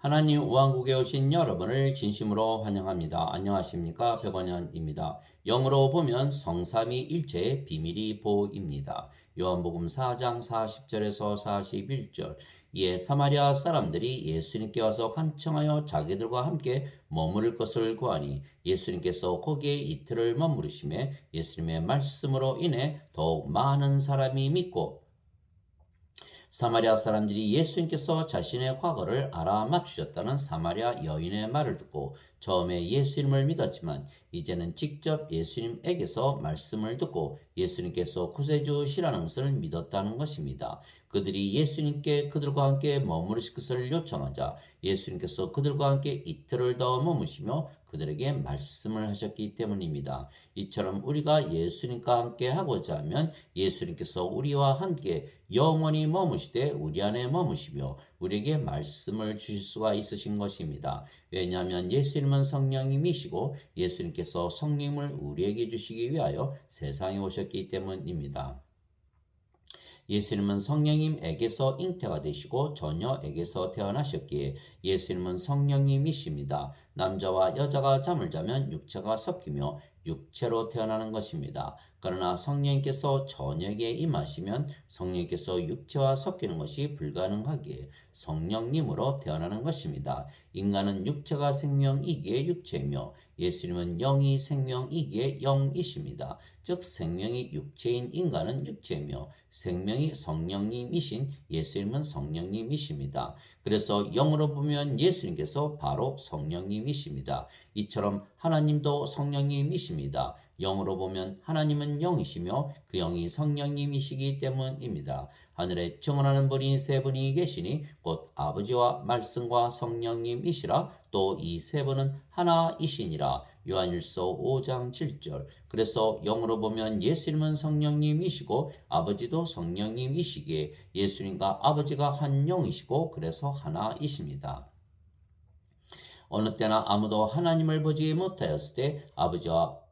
하나님 왕국에 오신 여러분을 진심으로 환영합니다. 안녕하십니까? 백원현입니다. 영어로 보면 성삼위일체의 비밀이 보입니다. 요한복음 4장 40절에서 41절. 이에 사마리아 사람들이 예수님께 와서 간청하여 자기들과 함께 머무를 것을 구하니 예수님께서 거기에 이틀을 머무르심에 예수님의 말씀으로 인해 더욱 많은 사람이 믿고 사마리아 사람들이 예수님께서 자신의 과거를 알아맞추셨다는 사마리아 여인의 말을 듣고 처음에 예수님을 믿었지만 이제는 직접 예수님에게서 말씀을 듣고 예수님께서 구세주시라는 것을 믿었다는 것입니다. 그들이 예수님께 그들과 함께 머무르실 것을 요청하자 예수님께서 그들과 함께 이틀을 더 머무시며 그들에게 말씀을 하셨기 때문입니다. 이처럼 우리가 예수님과 함께 하고자 하면 예수님께서 우리와 함께 영원히 머무시되 우리 안에 머무시며 우리에게 말씀을 주실 수가 있으신 것입니다. 왜냐하면 예수님은 성령님이시고 예수님께서 성령을 우리에게 주시기 위하여 세상에 오셨기 때문입니다. 예수님은 성령님에게서 잉태가 되시고 처녀에게서 태어나셨기에 예수님은 성령님이십니다. 남자와 여자가 잠을 자면 육체가 섞이며 육체로 태어나는 것입니다. 그러나 성령님께서 처녀에게 임하시면 성령님께서 육체와 섞이는 것이 불가능하기에 성령님으로 태어나는 것입니다. 인간은 육체가 생명이기에 육체이며 예수님은 영이 생명이기에 영이십니다. 즉 생명이 육체인 인간은 육체이며 생명이 성령님이신 예수님은 성령님이십니다. 그래서 영으로 보면 예수님께서 바로 성령님이십니다. 이처럼 하나님도 성령님이십니다. 영으로 보면 하나님은 영이시며 그 영이 성령님이시기 때문입니다. 하늘에 증언하는 분이 세 분이 계시니 곧 아버지와 말씀과 성령님이시라. 또 이 세 분은 하나이시니라. 요한일서 5장 7절. 그래서 영으로 보면 예수님은 성령님이시고 아버지도 성령님이시기에 예수님과 아버지가 한 영이시고 그래서 하나이십니다. 어느 때나 아무도 하나님을 보지 못하였을 때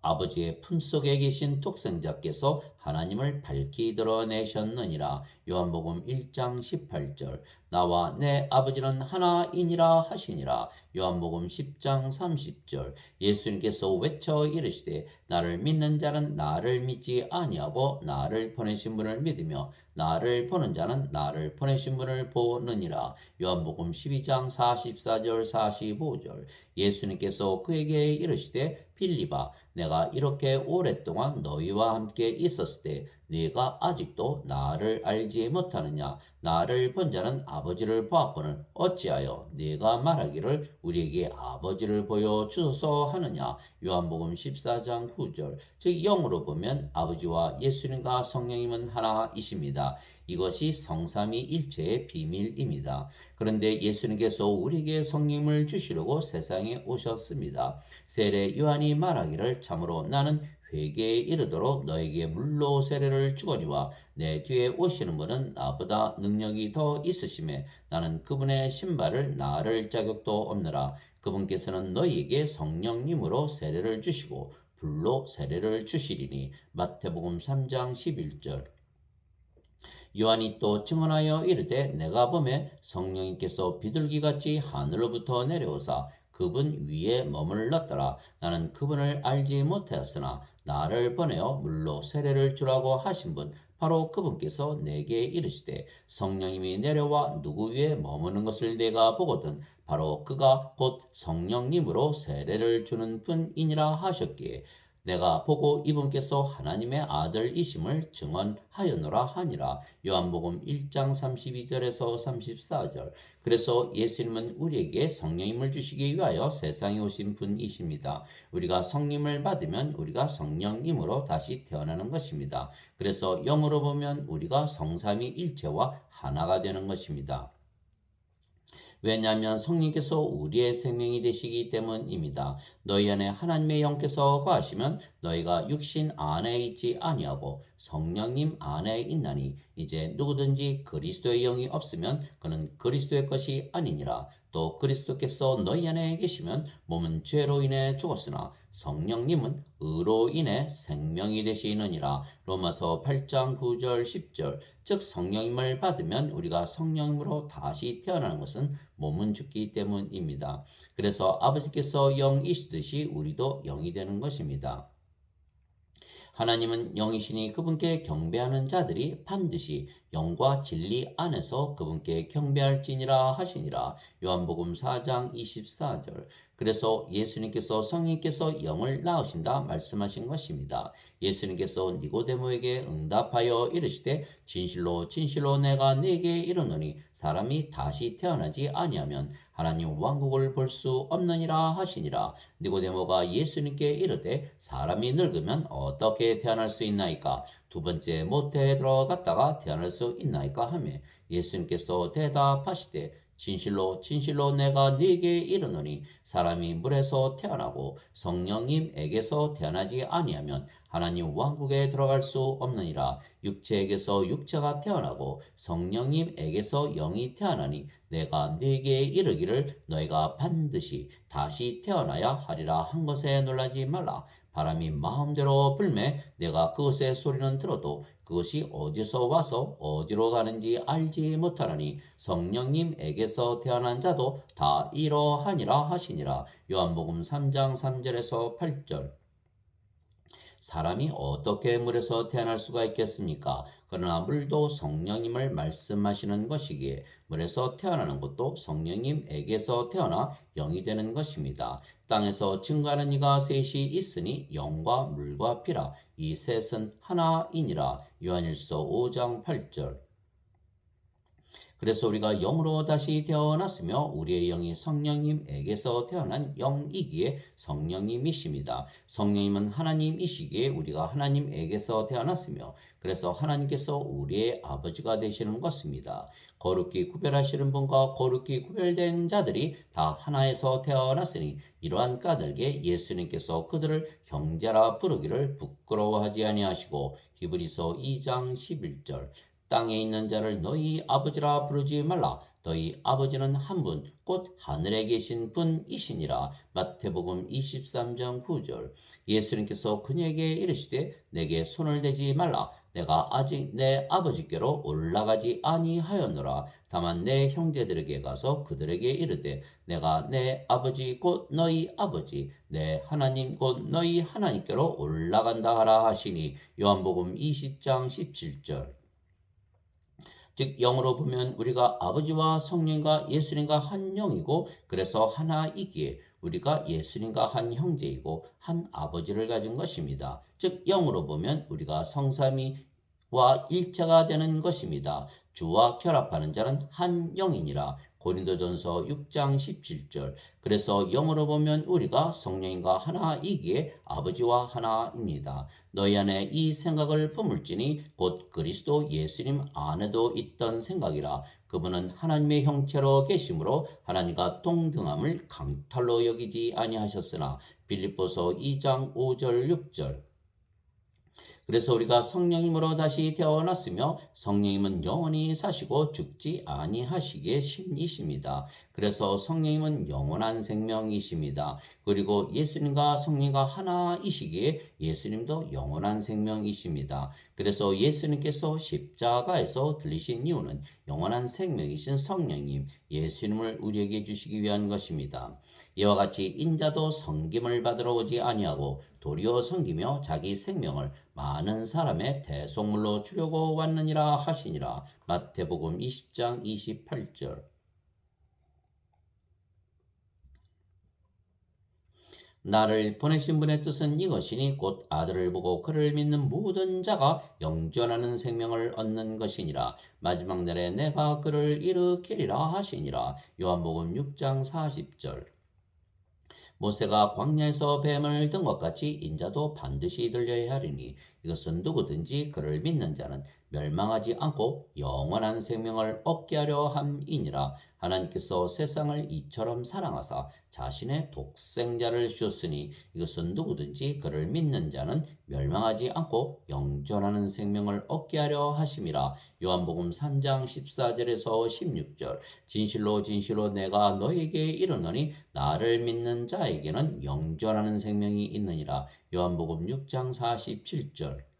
아버지의 품속에 계신 독생자께서 하나님을 밝히 드러내셨느니라. 요한복음 1장 18절. 나와 내 아버지는 하나이니라 하시니라. 요한복음 10장 30절. 예수님께서 외쳐 이르시되 나를 믿는 자는 나를 믿지 아니하고 나를 보내신 분을 믿으며 나를 보는 자는 나를 보내신 분을 보느니라. 요한복음 12장 44절 45절. 예수님께서 그에게 이르시되 빌립아 내가 이렇게 오랫동안 너희와 함께 있었을 때 네가 아직도 나를 알지 못하느냐? 나를 본 자는 아버지를 보았거늘 어찌하여 네가 말하기를 우리에게 아버지를 보여 주소서 하느냐? 요한복음 14장 9절. 즉 영으로 보면 아버지와 예수님과 성령님은 하나이십니다. 이것이 성삼위일체의 비밀입니다. 그런데 예수님께서 우리에게 성령을 주시려고 세상에 오셨습니다. 세례 요한이 말하기를 참으로 나는 회개에 이르도록 너에게 물로 세례를 주거니와 내 뒤에 오시는 분은 나보다 능력이 더 있으심에 나는 그분의 신발을 나를 자격도 없느라. 그분께서는 너희에게 성령님으로 세례를 주시고 불로 세례를 주시리니. 마태복음 3장 11절. 요한이 또 증언하여 이르되 내가 보매 성령님께서 비둘기같이 하늘로부터 내려오사 그분 위에 머물렀더라. 나는 그분을 알지 못하였으나 나를 보내어 물로 세례를 주라고 하신 분 바로 그분께서 내게 이르시되 성령님이 내려와 누구 위에 머무는 것을 내가 보거든 바로 그가 곧 성령님으로 세례를 주는 분이니라 하셨기에 내가 보고 이분께서 하나님의 아들이심을 증언하였노라 하니라. 요한복음 1장 32절에서 34절. 그래서 예수님은 우리에게 성령님을 주시기 위하여 세상에 오신 분이십니다. 우리가 성령을 받으면 우리가 성령님으로 다시 태어나는 것입니다. 그래서 영으로 보면 우리가 성삼위일체와 하나가 되는 것입니다. 왜냐하면 성령께서 우리의 생명이 되시기 때문입니다. 너희 안에 하나님의 영께서 거하시면 너희가 육신 안에 있지 아니하고 성령님 안에 있나니 이제 누구든지 그리스도의 영이 없으면 그는 그리스도의 것이 아니니라. 또 그리스도께서 너희 안에 계시면 몸은 죄로 인해 죽었으나 성령님은 의로 인해 생명이 되시느니라. 로마서 8장 9절 10절. 즉 성령님을 받으면 우리가 성령으로 다시 태어나는 것은 몸은 죽기 때문입니다. 그래서 아버지께서 영이시듯이 우리도 영이 되는 것입니다. 하나님은 영이시니 그분께 경배하는 자들이 반드시 영과 진리 안에서 그분께 경배할지니라 하시니라. 요한복음 4장 24절. 그래서 예수님께서 성령께서 영을 낳으신다 말씀하신 것입니다. 예수님께서 니고데모에게 응답하여 이르시되 진실로 진실로 내가 네게 이르노니 사람이 다시 태어나지 아니하면 하나님 왕국을 볼 수 없느니라 하시니라. 니고데모가 예수님께 이르되 사람이 늙으면 어떻게 태어날 수 있나이까? 두 번째 모태에 들어갔다가 태어날 수 있나이까 하며 예수님께서 대답하시되 진실로 진실로 내가 네게 이르노니 사람이 물에서 태어나고 성령님에게서 태어나지 아니하면 하나님 왕국에 들어갈 수 없느니라. 육체에게서 육체가 태어나고 성령님에게서 영이 태어나니 내가 네게 이르기를 너희가 반드시 다시 태어나야 하리라 한 것에 놀라지 말라. 바람이 마음대로 불매 내가 그것의 소리는 들어도 그것이 어디서 와서 어디로 가는지 알지 못하나니 성령님에게서 태어난 자도 다 이러하니라 하시니라. 요한복음 3장 3절에서 8절. 사람이 어떻게 물에서 태어날 수가 있겠습니까? 그러나 물도 성령님을 말씀하시는 것이기에 물에서 태어나는 것도 성령님에게서 태어나 영이 되는 것입니다. 땅에서 증거하는 이가 셋이 있으니 영과 물과 피라. 이 셋은 하나이니라. 요한일서 5장 8절. 그래서 우리가 영으로 다시 태어났으며 우리의 영이 성령님에게서 태어난 영이기에 성령님이십니다. 성령님은 하나님이시기에 우리가 하나님에게서 태어났으며 그래서 하나님께서 우리의 아버지가 되시는 것입니다. 거룩히 구별하시는 분과 거룩히 구별된 자들이 다 하나에서 태어났으니 이러한 까닭에 예수님께서 그들을 형제라 부르기를 부끄러워하지 아니하시고 히브리서 2장 11절. 땅에 있는 자를 너희 아버지라 부르지 말라. 너희 아버지는 한 분, 곧 하늘에 계신 분이시니라. 마태복음 23장 9절. 예수님께서 그녀에게 이르시되 내게 손을 대지 말라. 내가 아직 내 아버지께로 올라가지 아니하였노라. 다만 내 형제들에게 가서 그들에게 이르되 내가 내 아버지 곧 너희 아버지 내 하나님 곧 너희 하나님께로 올라간다 하라 하시니. 요한복음 20장 17절. 즉 영으로 보면 우리가 아버지와 성령과 예수님과 한 영이고 그래서 하나이기에 우리가 예수님과 한 형제이고 한 아버지를 가진 것입니다. 즉 영으로 보면 우리가 성삼위와 일체가 되는 것입니다. 주와 결합하는 자는 한 영이니라. 고린도전서 6장 17절. 그래서 영으로 보면 우리가 성령님과 하나이기에 아버지와 하나입니다. 너희 안에 이 생각을 품을지니 곧 그리스도 예수님 안에도 있던 생각이라. 그분은 하나님의 형체로 계심으로 하나님과 동등함을 강탈로 여기지 아니하셨으나. 빌립보서 2장 5절 6절. 그래서 우리가 성령님으로 다시 태어났으며 성령님은 영원히 사시고 죽지 아니하시기에 신이십니다. 그래서 성령님은 영원한 생명이십니다. 그리고 예수님과 성령과 하나이시기에 예수님도 영원한 생명이십니다. 그래서 예수님께서 십자가에서 들리신 이유는 영원한 생명이신 성령님 예수님을 우리에게 주시기 위한 것입니다. 이와 같이 인자도 섬김을 받으러 오지 아니하고 도리어 섬기며 자기 생명을 많은 사람의 대속물로 주려고 왔느니라 하시니라. 마태복음 20장 28절. 나를 보내신 분의 뜻은 이것이니 곧 아들을 보고 그를 믿는 모든 자가 영존하는 생명을 얻는 것이니라. 마지막 날에 내가 그를 일으키리라 하시니라. 요한복음 6장 40절. 모세가 광야에서 뱀을 든 것 같이 인자도 반드시 들려야 하리니 이것은 누구든지 그를 믿는 자는 멸망하지 않고 영원한 생명을 얻게 하려 함이니라. 하나님께서 세상을 이처럼 사랑하사 자신의 독생자를 주셨으니 이것은 누구든지 그를 믿는 자는 멸망하지 않고 영존하는 생명을 얻게 하려 하심이라. 요한복음 3장 14절에서 16절. 진실로 진실로 내가 너에게 이르노니 나를 믿는 자에게는 영존하는 생명이 있느니라. 요한복음 6장 47절.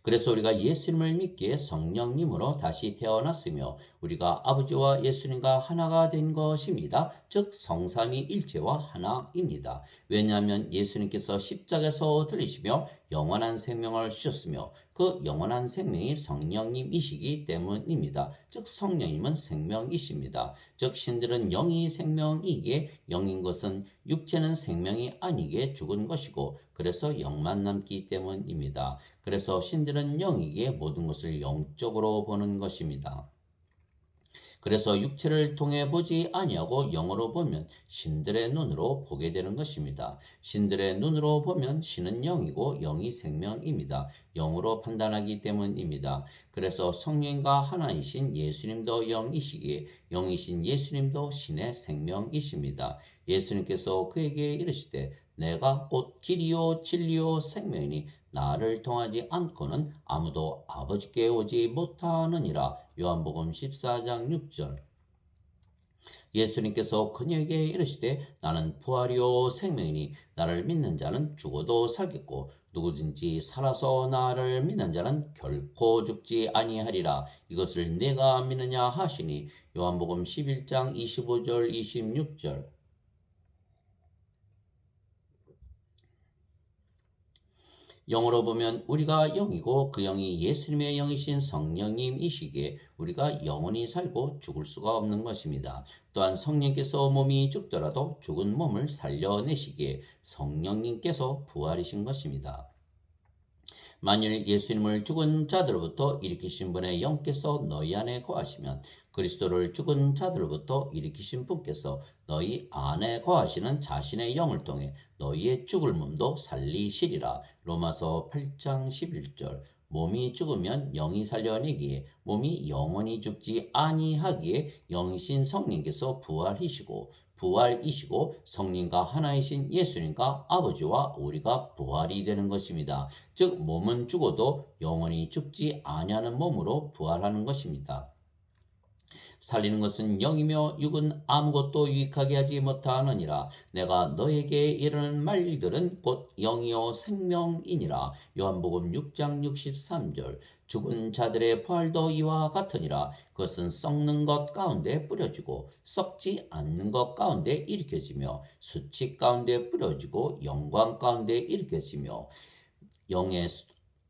그래서 우리가 예수님을 믿기에 성령님으로 다시 태어났으며 우리가 아버지와 예수님과 하나가 된 것입니다. 즉 성삼위 일체와 하나입니다. 왜냐하면 예수님께서 십자가에서 들리시며 영원한 생명을 주셨으며 그 영원한 생명이 성령님이시기 때문입니다. 즉 성령님은 생명이십니다. 즉 신들은 영이 생명이기에 영인 것은 육체는 생명이 아니기에 죽은 것이고 그래서 영만 남기 때문입니다. 그래서 신들은 영이기에 모든 것을 영적으로 보는 것입니다. 그래서 육체를 통해 보지 아니하고 영으로 보면 신들의 눈으로 보게 되는 것입니다. 신들의 눈으로 보면 신은 영이고 영이 생명입니다. 영으로 판단하기 때문입니다. 그래서 성령과 하나이신 예수님도 영이시기에 영이신 예수님도 신의 생명이십니다. 예수님께서 그에게 이르시되 내가 곧 길이요 진리요 생명이니 나를 통하지 않고는 아무도 아버지께 오지 못하느니라. 요한복음 14장 6절. 예수님께서 그녀에게 이르시되 나는 부활이요 생명이니 나를 믿는 자는 죽어도 살겠고 누구든지 살아서 나를 믿는 자는 결코 죽지 아니하리라. 이것을 내가 믿느냐 하시니. 요한복음 11장 25절 26절. 영으로 보면 우리가 영이고 그 영이 예수님의 영이신 성령님이시기에 우리가 영원히 살고 죽을 수가 없는 것입니다. 또한 성령께서 몸이 죽더라도 죽은 몸을 살려내시기에 성령님께서 부활이신 것입니다. 만일 예수님을 죽은 자들로부터 일으키신 분의 영께서 너희 안에 거하시면 그리스도를 죽은 자들로부터 일으키신 분께서 너희 안에 거하시는 자신의 영을 통해 너희의 죽을 몸도 살리시리라. 로마서 8장 11절. 몸이 죽으면 영이 살려내기에 몸이 영원히 죽지 아니하기에 영이신 성령께서 부활이시고 성령과 하나이신 예수님과 아버지와 우리가 부활이 되는 것입니다. 즉 몸은 죽어도 영원히 죽지 아니하는 몸으로 부활하는 것입니다. 살리는 것은 영이며 육은 아무것도 유익하게 하지 못하느니라. 내가 너에게 이르는 말들은 곧 영이요 생명이니라. 요한복음 6장 63절. 죽은 자들의 부활도 이와 같으니라. 그것은 썩는 것 가운데 뿌려지고 썩지 않는 것 가운데 일으켜지며 수치 가운데 뿌려지고 영광 가운데 일으켜지며 영의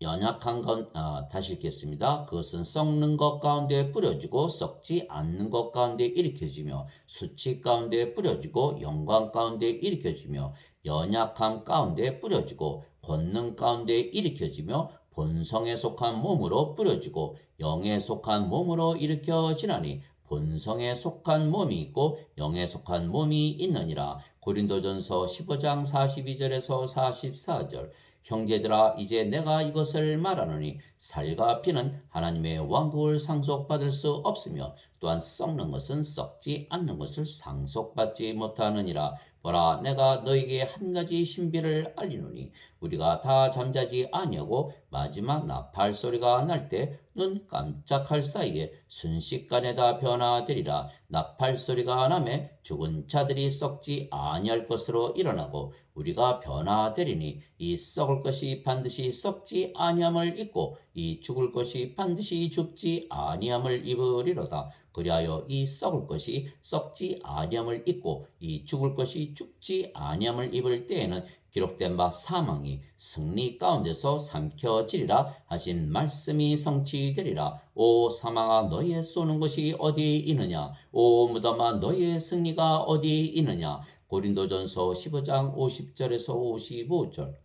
연약한 건 다시 읽겠습니다. 그것은 썩는 것 가운데 뿌려지고 썩지 않는 것 가운데 일으켜지며 수치 가운데 뿌려지고 영광 가운데 일으켜지며 연약함 가운데 뿌려지고 권능 가운데 일으켜지며 본성에 속한 몸으로 뿌려지고 영에 속한 몸으로 일으켜지나니 본성에 속한 몸이 있고 영에 속한 몸이 있느니라. 고린도전서 15장 42절에서 44절. 형제들아 이제 내가 이것을 말하노니 살과 피는 하나님의 왕국을 상속받을 수 없으며 또한 썩는 것은 썩지 않는 것을 상속받지 못하느니라. 보라 내가 너에게 한 가지 신비를 알리노니 우리가 다 잠자지 아니하고 마지막 나팔 소리가 날 때 눈 깜짝할 사이에 순식간에 다 변화되리라. 나팔 소리가 나매 죽은 자들이 썩지 아니할 것으로 일어나고 우리가 변화되리니 이 썩을 것이 반드시 썩지 아니함을 입고 이 죽을 것이 반드시 죽지 아니함을 입으리로다. 그리하여 이 썩을 것이 썩지 아니함을 입고 이 죽을 것이 죽지 아니함을 입을 때에는 기록된 바 사망이 승리 가운데서 삼켜지리라 하신 말씀이 성취되리라. 오 사망아 너희의 쏘는 것이 어디 있느냐? 오 무덤아 너희의 승리가 어디 있느냐? 고린도전서 15장 50절에서 55절.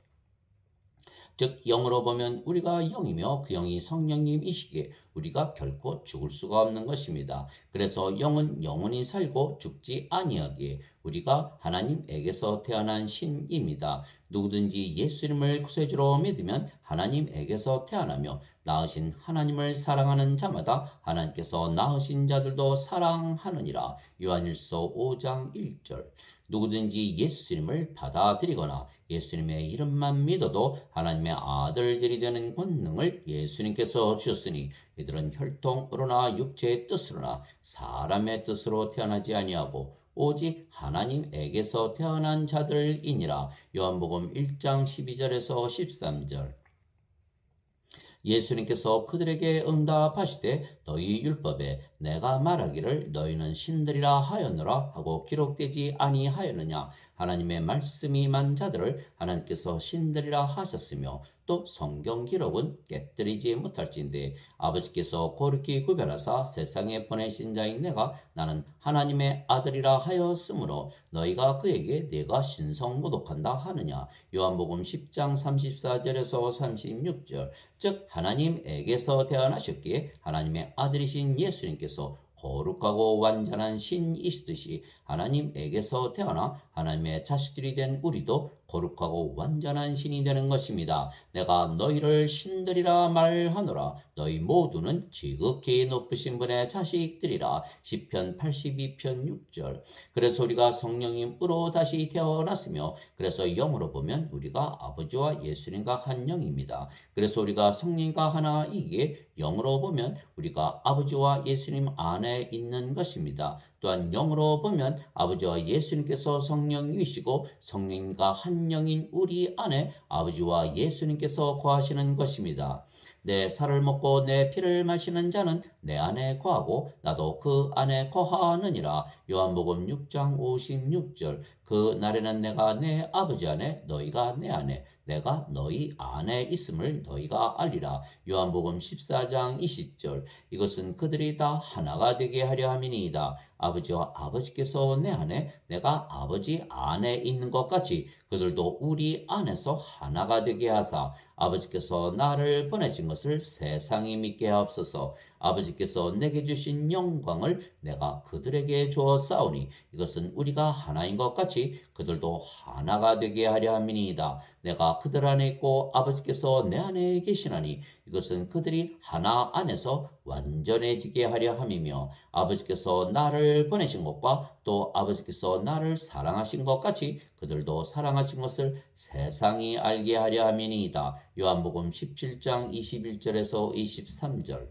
즉 영으로 보면 우리가 영이며 그 영이 성령님이시기에 우리가 결코 죽을 수가 없는 것입니다. 그래서 영은 영원히 살고 죽지 아니하기에 우리가 하나님에게서 태어난 신입니다. 누구든지 예수님을 구세주로 믿으면 하나님에게서 태어나며 낳으신 하나님을 사랑하는 자마다 하나님께서 낳으신 자들도 사랑하느니라. 요한일서 5장 1절. 누구든지 예수님을 받아들이거나 예수님의 이름만 믿어도 하나님의 아들들이 되는 권능을 예수님께서 주셨으니 이들은 혈통으로나 육체의 뜻으로나 사람의 뜻으로 태어나지 아니하고 오직 하나님에게서 태어난 자들이니라. 요한복음 1장 12절에서 13절. 예수님께서 그들에게 응답하시되 너희 율법에 내가 말하기를 너희는 신들이라 하였노라 하고 기록되지 아니하였느냐. 하나님의 말씀이 임한 자들을 하나님께서 신들이라 하셨으며 또 성경 기록은 깨뜨리지 못할진대 아버지께서 거룩히 구별하사 세상에 보내신 자인 내가 나는 하나님의 아들이라 하였으므로 너희가 그에게 내가 신성모독한다 하느냐. 요한복음 10장 34절에서 36절. 즉 하나님에게서 태어나셨기에 하나님의 아들이신 예수님께서 거룩하고 완전한 신이시듯이 하나님에게서 태어나 하나님의 자식들이 된 우리도 거룩하고 완전한 신이 되는 것입니다. 내가 너희를 신들이라 말하노라. 너희 모두는 지극히 높으신 분의 자식들이라. 시편 82편 6절. 그래서 우리가 성령님으로 다시 태어났으며 그래서 영으로 보면 우리가 아버지와 예수님과 한 영입니다. 그래서 우리가 성령과 하나이기에 영으로 보면 우리가 아버지와 예수님 안에 있는 것입니다. 또한 영으로 보면 아버지와 예수님께서 성령이시고 성령과 한 영인 우리 안에 아버지와 예수님께서 거하시는 것입니다. 내 살을 먹고 내 피를 마시는 자는 내 안에 거하고 나도 그 안에 거하느니라. 요한복음 6장 56절. 그 날에는 내가 내 아버지 안에 너희가 내 안에 내가 너희 안에 있음을 너희가 알리라. 요한복음 14장 20절. 이것은 그들이 다 하나가 되게 하려 함이니이다. 아버지와 아버지께서 내 안에 내가 아버지 안에 있는 것 같이 그들도 우리 안에서 하나가 되게 하사 아버지께서 나를 보내신 것을 세상이 믿게 하옵소서. 아버지께서 내게 주신 영광을 내가 그들에게 주었사오니 이것은 우리가 하나인 것 같이 그들도 하나가 되게 하려 함이니이다. 내가 그들 안에 있고 아버지께서 내 안에 계시나니 이것은 그들이 하나 안에서 완전해지게 하려 함이며 아버지께서 나를 보내신 것과 또 아버지께서 나를 사랑하신 것 같이 그들도 사랑하신 것을 세상이 알게 하려 함이니이다. 요한복음 17장 21절에서 23절.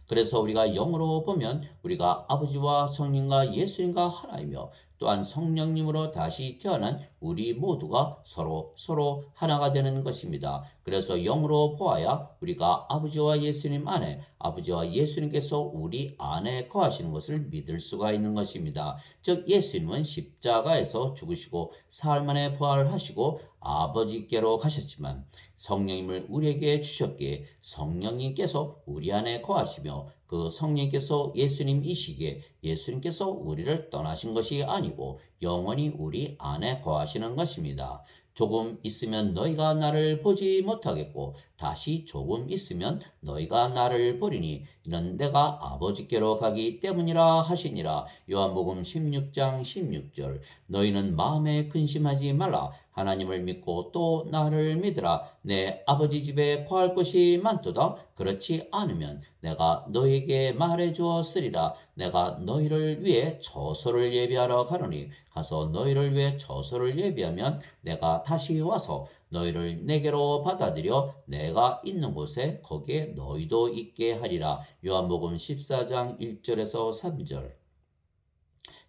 그래서 우리가 영으로 보면 우리가 아버지와 성령과 예수님과 하나이며 또한 성령님으로 다시 태어난 우리 모두가 서로 하나가 되는 것입니다. 그래서 영으로 보아야 우리가 아버지와 예수님 안에 아버지와 예수님께서 우리 안에 거하시는 것을 믿을 수가 있는 것입니다. 즉 예수님은 십자가에서 죽으시고 사흘 만에 부활하시고 아버지께로 가셨지만 성령님을 우리에게 주셨기에 성령님께서 우리 안에 거하시며 그 성령께서 예수님이시기에 예수님께서 우리를 떠나신 것이 아니고 영원히 우리 안에 거하시는 것입니다. 조금 있으면 너희가 나를 보지 못하겠고 다시 조금 있으면 너희가 나를 보리니 이는 내가 아버지께로 가기 때문이라 하시니라. 요한복음 16장 16절. 너희는 마음에 근심하지 말라. 하나님을 믿고 또 나를 믿으라. 내 아버지 집에 거할 곳이 많도다. 그렇지 않으면 내가 너희에게 말해 주었으리라. 내가 너희를 위해 처소를 예비하러 가노니 가서 너희를 위해 처소를 예비하면 내가 다시 와서 너희를 내게로 받아들여 내가 있는 곳에 거기에 너희도 있게 하리라. 요한복음 14장 1절에서 3절.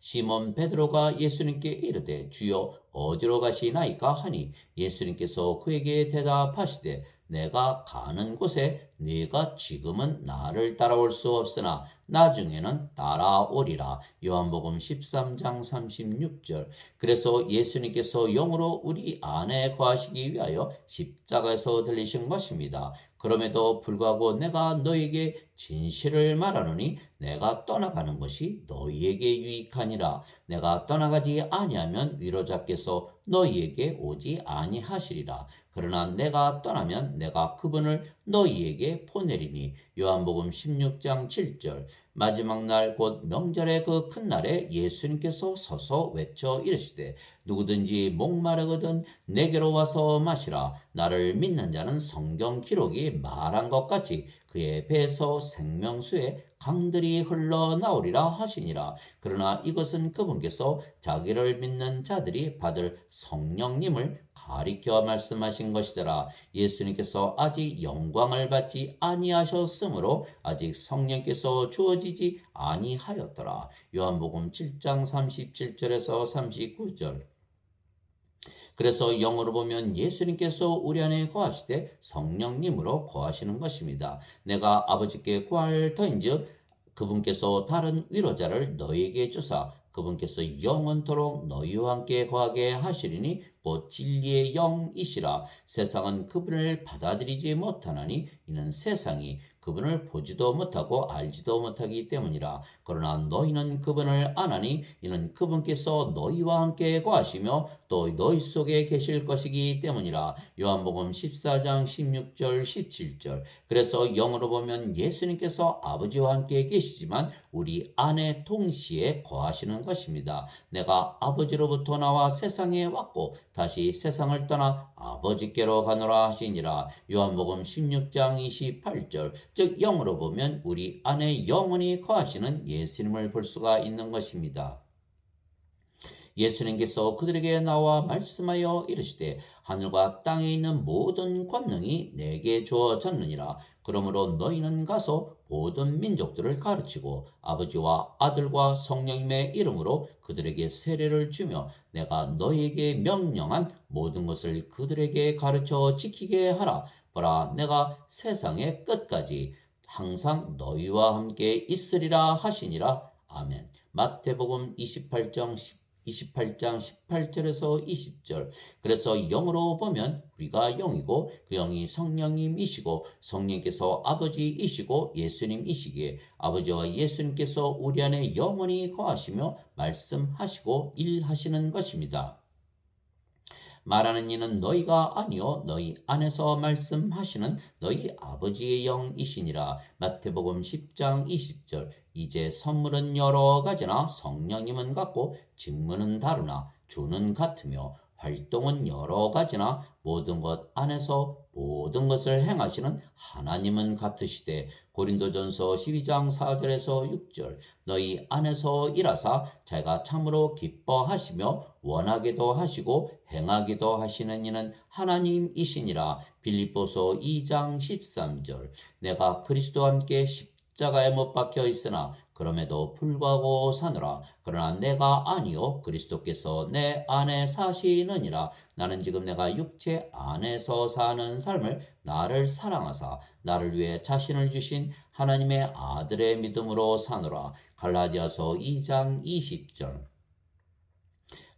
시몬 베드로가 예수님께 이르되 주여 어디로 가시나이까 하니 예수님께서 그에게 대답하시되 내가 가는 곳에 네가 지금은 나를 따라올 수 없으나 나중에는 따라오리라. 요한복음 13장 36절. 그래서 예수님께서 영으로 우리 안에 거하시기 위하여 십자가에서 들리신 것입니다. 그럼에도 불구하고 내가 너에게 진실을 말하노니 내가 떠나가는 것이 너희에게 유익하니라. 내가 떠나가지 아니하면 위로자께서 너희에게 오지 아니하시리라. 그러나 내가 떠나면 내가 그분을 너희에게 보내리니. 요한복음 16장 7절. 마지막 날 곧 명절의 그 큰 날에 예수님께서 서서 외쳐 이르시되 누구든지 목마르거든 내게로 와서 마시라. 나를 믿는 자는 성경 기록이 말한 것 같이 그의 배에서 생명수의 강들이 흘러나오리라 하시니라. 그러나 이것은 그분께서 자기를 믿는 자들이 받을 성령님을 가리켜 말씀하신 것이더라. 예수님께서 아직 영광을 받지 아니하셨으므로 아직 성령께서 주어지지 아니하였더라. 요한복음 7장 37절에서 39절. 그래서 영어로 보면 예수님께서 우리 안에 거하시되 성령님으로 거하시는 것입니다. 내가 아버지께 구할 터인즉 그분께서 다른 위로자를 너희에게 주사 그분께서 영원토록 너희와 함께 거하게 하시리니 곧 진리의 영이시라. 세상은 그분을 받아들이지 못하나니 이는 세상이 그분을 보지도 못하고 알지도 못하기 때문이라. 그러나 너희는 그분을 아나니 이는 그분께서 너희와 함께 거하시며 또 너희 속에 계실 것이기 때문이라. 요한복음 14장 16절 17절. 그래서 영어로 보면 예수님께서 아버지와 함께 계시지만 우리 안에 동시에 거하시는 것입니다. 내가 아버지로부터 나와 세상에 왔고 다시 세상을 떠나 아버지께로 가노라 하시니라. 요한복음 16장 28절. 즉 영어로 보면 우리 안에 영원히 거하시는 예수님을 볼 수가 있는 것입니다. 예수님께서 그들에게 나와 말씀하여 이르시되 하늘과 땅에 있는 모든 권능이 내게 주어졌느니라. 그러므로 너희는 가서 모든 민족들을 가르치고 아버지와 아들과 성령님의 이름으로 그들에게 세례를 주며 내가 너희에게 명령한 모든 것을 그들에게 가르쳐 지키게 하라. 보라, 내가 세상의 끝까지 항상 너희와 함께 있으리라 하시니라. 아멘. 마태복음 28장 18절에서 20절. 그래서 영으로 보면 우리가 영이고 그 영이 성령님이시고 성령께서 아버지이시고 예수님이시기에 아버지와 예수님께서 우리 안에 영원히 거하시며 말씀하시고 일하시는 것입니다. 말하는 이는 너희가 아니요 너희 안에서 말씀하시는 너희 아버지의 영이시니라. 마태복음 10장 20절. 이제 선물은 여러 가지나 성령님은 같고 직무는 다르나 주는 같으며 활동은 여러 가지나 모든 것 안에서 모든 것을 행하시는 하나님은 같으시되. 고린도전서 12장 4절에서 6절. 너희 안에서 일하사 자기가 참으로 기뻐하시며 원하게도 하시고 행하기도 하시는 이는 하나님이시니라. 빌립보서 2장 13절. 내가 그리스도와 함께 십자가에 못 박혀 있으나 그럼에도 불구하고 사느라. 그러나 내가 아니요 그리스도께서 내 안에 사시느니라. 나는 지금 내가 육체 안에서 사는 삶을 나를 사랑하사 나를 위해 자신을 주신 하나님의 아들의 믿음으로 사노라. 갈라디아서 2장 20절.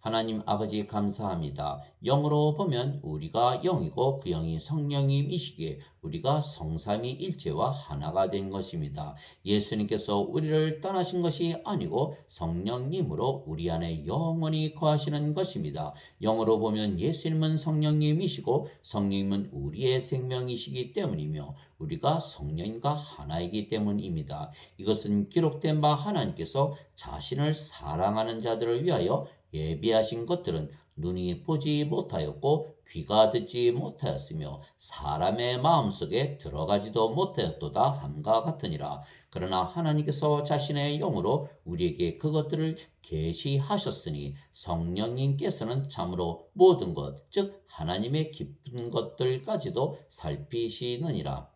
하나님 아버지 감사합니다. 영으로 보면 우리가 영이고 그 영이 성령님이시기에 우리가 성삼위일체와 하나가 된 것입니다. 예수님께서 우리를 떠나신 것이 아니고 성령님으로 우리 안에 영원히 거하시는 것입니다. 영으로 보면 예수님은 성령님이시고 성령님은 우리의 생명이시기 때문이며 우리가 성령님과 하나이기 때문입니다. 이것은 기록된 바 하나님께서 자신을 사랑하는 자들을 위하여 예비하신 것들은 눈이 보지 못하였고 귀가 듣지 못하였으며 사람의 마음속에 들어가지도 못하였도다 함과 같으니라. 그러나 하나님께서 자신의 영으로 우리에게 그것들을 계시하셨으니 성령님께서는 참으로 모든 것, 즉 하나님의 깊은 것들까지도 살피시느니라.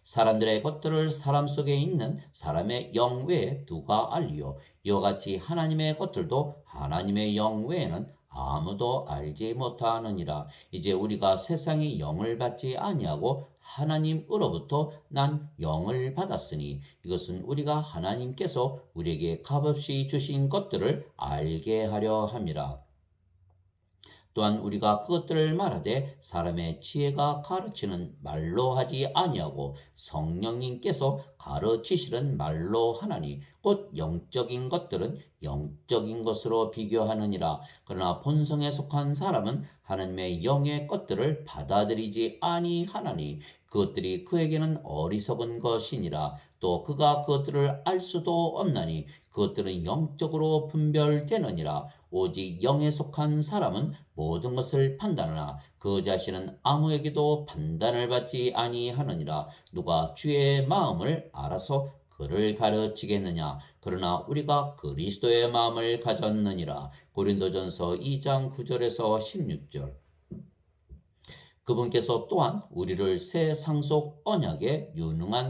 사람들의 것들을 사람 속에 있는 사람의 영 외에 누가 알리요? 이와 같이 하나님의 것들도 하나님의 영 외에는 아무도 알지 못하느니라. 이제 우리가 세상의 영을 받지 아니하고 하나님으로부터 난 영을 받았으니 이것은 우리가 하나님께서 우리에게 값없이 주신 것들을 알게 하려 함이라. 또한 우리가 그것들을 말하되 사람의 지혜가 가르치는 말로 하지 아니하고 성령님께서 가르치시는 말로 하나니 곧 영적인 것들은 영적인 것으로 비교하느니라. 그러나 본성에 속한 사람은 하나님의 영의 것들을 받아들이지 아니하나니 그것들이 그에게는 어리석은 것이니라. 또 그가 그것들을 알 수도 없나니 그것들은 영적으로 분별되느니라. 오직 영에 속한 사람은 모든 것을 판단하나 그 자신은 아무에게도 판단을 받지 아니하느니라. 누가 주의 마음을 알아서 그를 가르치겠느냐. 그러나 우리가 그리스도의 마음을 가졌느니라. 고린도전서 2장 9절에서 16절. 그분께서 또한 우리를 새 상속 언약의 유능한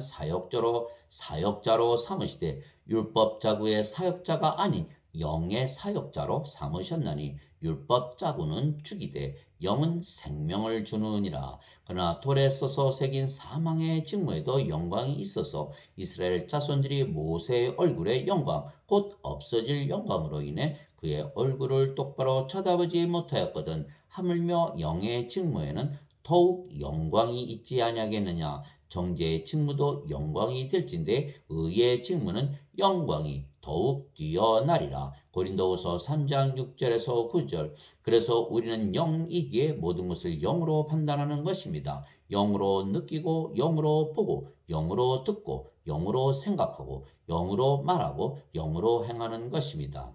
사역자로 삼으시되 율법 자구의 사역자가 아닌 영의 사역자로 삼으셨나니 율법 자구는 죽이되 영은 생명을 주느니라. 그러나 돌에 써서 새긴 사망의 직무에도 영광이 있어서 이스라엘 자손들이 모세의 얼굴의 영광 곧 없어질 영광으로 인해 그의 얼굴을 똑바로 쳐다보지 못하였거든. 하물며 영의 직무에는 더욱 영광이 있지 아니하겠느냐. 정죄의 직무도 영광이 될진데 의의 직무는 영광이 더욱 뛰어나리라. 고린도후서 3장 6절에서 9절. 그래서 우리는 영이기에 모든 것을 영으로 판단하는 것입니다. 영으로 느끼고 영으로 보고 영으로 듣고 영으로 생각하고 영으로 말하고 영으로 행하는 것입니다.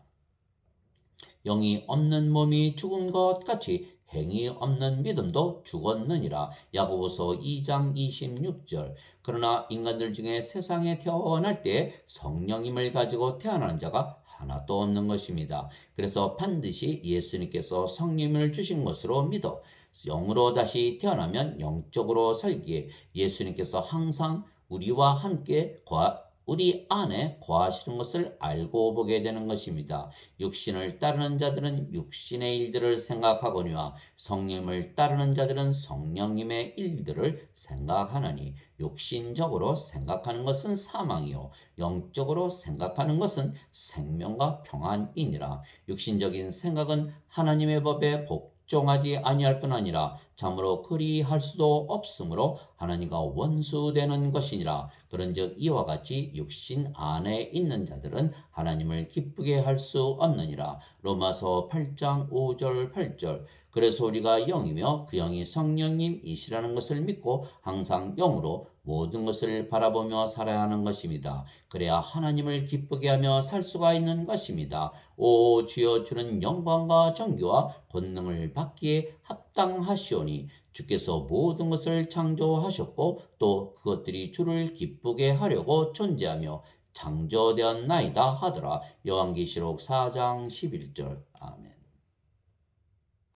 영이 없는 몸이 죽은 것 같이 행위 없는 믿음도 죽었느니라. 야고보서 2장 26절. 그러나 인간들 중에 세상에 태어날 때 성령님을 가지고 태어난 자가 하나도 없는 것입니다. 그래서 반드시 예수님께서 성령을 주신 것으로 믿어 영으로 다시 태어나면 영적으로 살기에 예수님께서 항상 우리와 함께 우리 안에 거하시는 것을 알고 보게 되는 것입니다. 육신을 따르는 자들은 육신의 일들을 생각하거니와 성령을 따르는 자들은 성령님의 일들을 생각하나니 육신적으로 생각하는 것은 사망이요 영적으로 생각하는 것은 생명과 평안이니라. 육신적인 생각은 하나님의 법에 복종하지 아니할 뿐 아니라 참으로 그리할 수도 없으므로 하나님과 원수되는 것이니라. 그런즉 이와 같이 육신 안에 있는 자들은 하나님을 기쁘게 할 수 없느니라. 로마서 8장 5절 8절. 그래서 우리가 영이며 그 영이 성령님이시라는 것을 믿고 항상 영으로 모든 것을 바라보며 살아야 하는 것입니다. 그래야 하나님을 기쁘게 하며 살 수가 있는 것입니다. 오 주여, 주는 영광과 존귀와 권능을 받기에 합당하시오니 주께서 모든 것을 창조하셨고 또 그것들이 주를 기쁘게 하려고 존재하며 창조되었나이다 하더라. 요한계시록 4장 11절. 아멘.